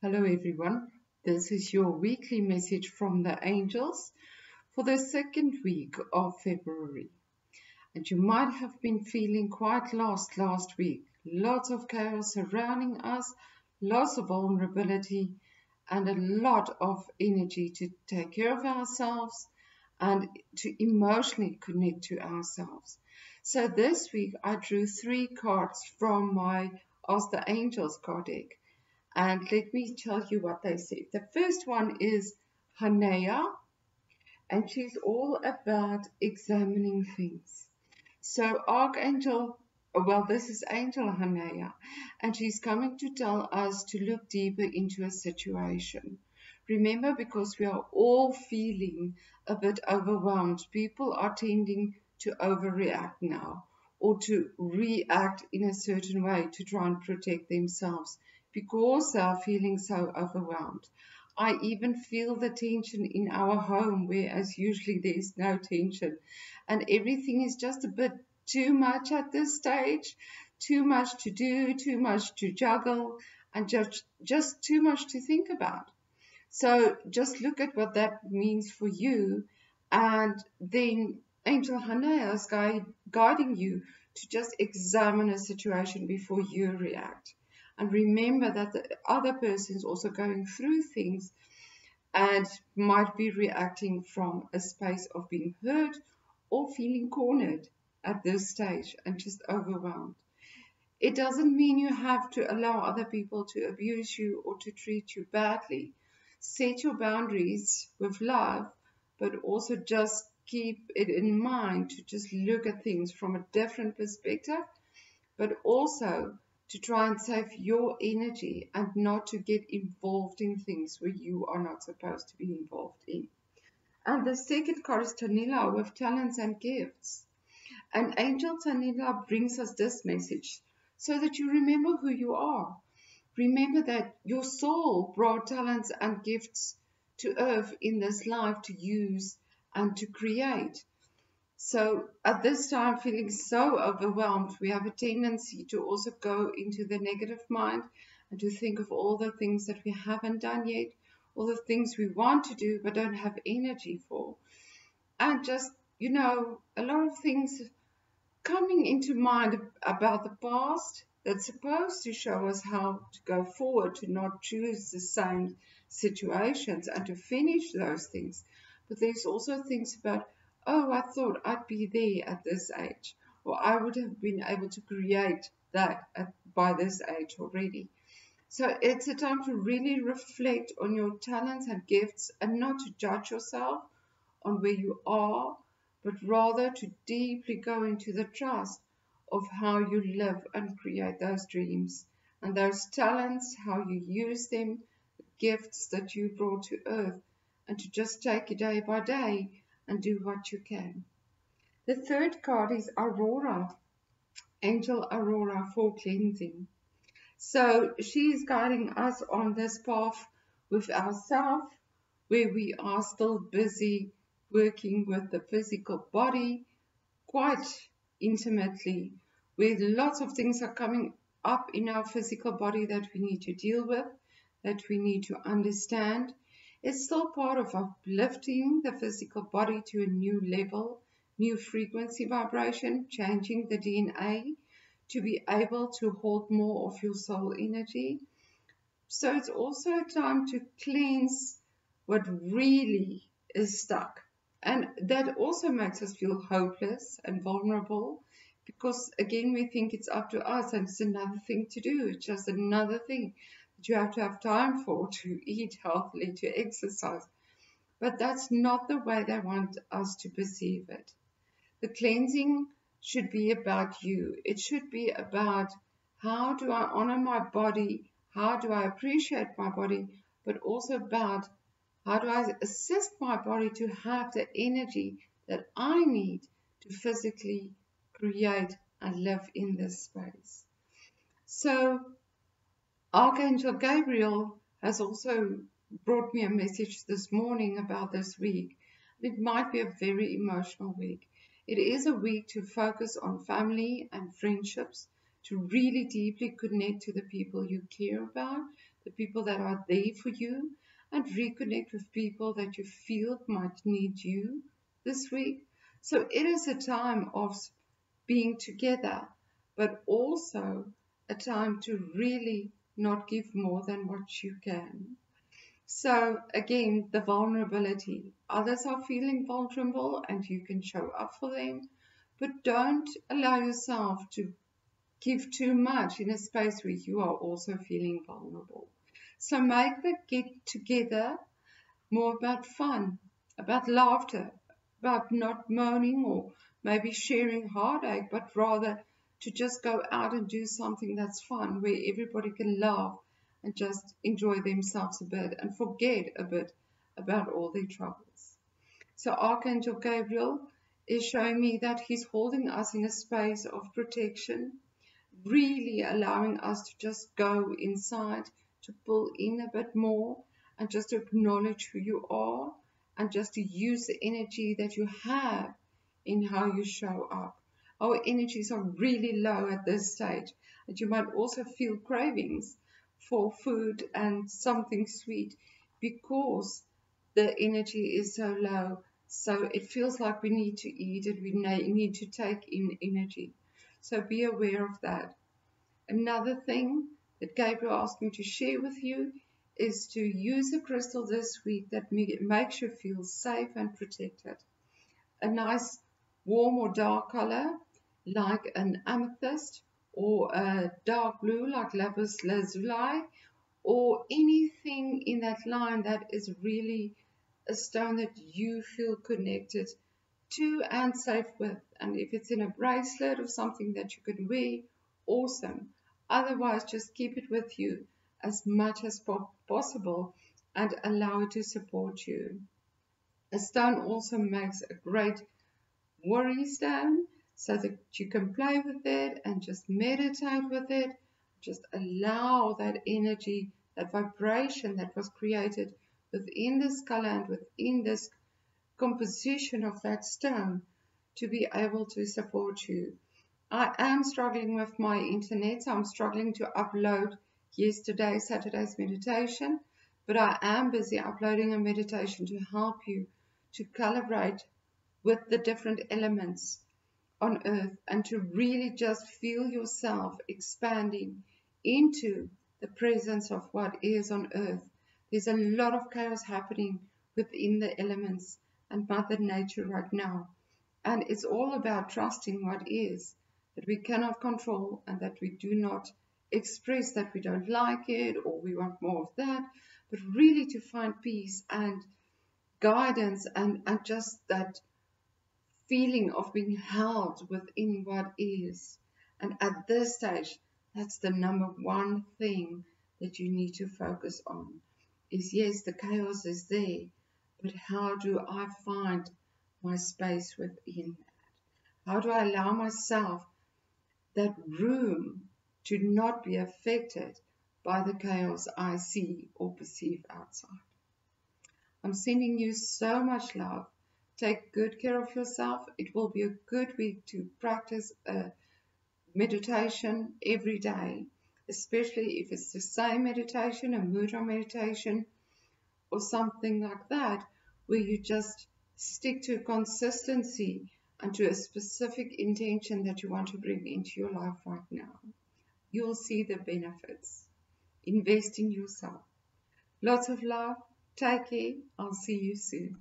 Hello everyone, this is your weekly message from the angels for the second week of February. And you might have been feeling quite lost last week. Lots of chaos surrounding us, lots of vulnerability, and a lot of energy to take care of ourselves and to emotionally connect to ourselves. So this week I drew 3 cards from my Ask the Angels card deck. And let me tell you what they said. The first one is Hanea, and she's all about examining things. So Archangel, well, this is Angel Hanea, and she's coming to tell us to look deeper into a situation. Remember, because we are all feeling a bit overwhelmed, people are tending to overreact now or to react in a certain way to try and protect themselves because they are feeling so overwhelmed. I even feel the tension in our home, whereas usually there's no tension. And everything is just a bit too much at this stage, too much to do, too much to juggle, and just too much to think about. So just look at what that means for you, and then Angel Hannah is guiding you to just examine a situation before you react. And remember that the other person is also going through things and might be reacting from a space of being hurt or feeling cornered at this stage and just overwhelmed. It doesn't mean you have to allow other people to abuse you or to treat you badly. Set your boundaries with love, but also just keep it in mind to just look at things from a different perspective, but also to try and save your energy and not to get involved in things where you are not supposed to be involved in. And the second card is Tanila with talents and gifts. And Angel Tanila brings us this message so that you remember who you are. Remember that your soul brought talents and gifts to earth in this life to use and to create. So at this time, feeling so overwhelmed, we have a tendency to also go into the negative mind and to think of all the things that we haven't done yet, all the things we want to do but don't have energy for. And just, a lot of things coming into mind about the past that's supposed to show us how to go forward, to not choose the same situations and to finish those things. But there's also things about, oh, I thought I'd be there at this age, or I would have been able to create that by this age already. So it's a time to really reflect on your talents and gifts and not to judge yourself on where you are, but rather to deeply go into the trust of how you live and create those dreams and those talents, how you use them, the gifts that you brought to earth, and to just take it day by day and do what you can. The third card is Aurora, Angel Aurora for cleansing. So she is guiding us on this path with ourselves, where we are still busy working with the physical body quite intimately, where lots of things are coming up in our physical body that we need to deal with, that we need to understand. It's still part of uplifting the physical body to a new level, new frequency vibration, changing the DNA to be able to hold more of your soul energy. So it's also a time to cleanse what really is stuck. And that also makes us feel hopeless and vulnerable because, again, we think it's up to us and it's another thing to do. It's just another thing that you have to have time for, to eat healthily, to exercise. But that's not the way they want us to perceive it. The cleansing should be about you. It should be about, how do I honor my body? How do I appreciate my body? But also about, how do I assist my body to have the energy that I need to physically create and live in this space? So Archangel Gabriel has also brought me a message this morning about this week. It might be a very emotional week. It is a week to focus on family and friendships, to really deeply connect to the people you care about, the people that are there for you, and reconnect with people that you feel might need you this week. So it is a time of being together, but also a time to really not give more than what you can. So again, the vulnerability. Others are feeling vulnerable and you can show up for them, but don't allow yourself to give too much in a space where you are also feeling vulnerable. So make the get together more about fun, about laughter, about not moaning or maybe sharing heartache, but rather to just go out and do something that's fun where everybody can laugh and just enjoy themselves a bit and forget a bit about all their troubles. So Archangel Gabriel is showing me that he's holding us in a space of protection, really allowing us to just go inside, to pull in a bit more and just to acknowledge who you are and just to use the energy that you have in how you show up. Our energies are really low at this stage, and you might also feel cravings for food and something sweet because the energy is so low. So it feels like we need to eat it, we need to take in energy. So be aware of that. Another thing that Gabriel asked me to share with you is to use a crystal this week that makes you feel safe and protected. A nice warm or dark color like an amethyst, or a dark blue like lapis lazuli, or anything in that line that is really a stone that you feel connected to and safe with. And if it's in a bracelet or something that you could wear, awesome. Otherwise, just keep it with you as much as possible and allow it to support you. A stone also makes a great worry stone so that you can play with it and just meditate with it. Just allow that energy, that vibration that was created within this color and within this composition of that stone to be able to support you. I am struggling with my internet, so I'm struggling to upload Saturday's meditation, but I am busy uploading a meditation to help you to calibrate with the different elements on earth and to really just feel yourself expanding into the presence of what is on earth. There's a lot of chaos happening within the elements and Mother Nature right now. And it's all about trusting what is, that we cannot control and that we do not express that we don't like it or we want more of that, but really to find peace and guidance and just that feeling of being held within what is. And at this stage, that's the number one thing that you need to focus on is, yes, the chaos is there, but how do I find my space within that? How do I allow myself that room to not be affected by the chaos I see or perceive outside? I'm sending you so much love. Take good care of yourself. It will be a good week to practice a meditation every day, especially if it's the same meditation, a mudra meditation, or something like that, where you just stick to consistency and to a specific intention that you want to bring into your life right now. You'll see the benefits. Invest in yourself. Lots of love. Take care. I'll see you soon.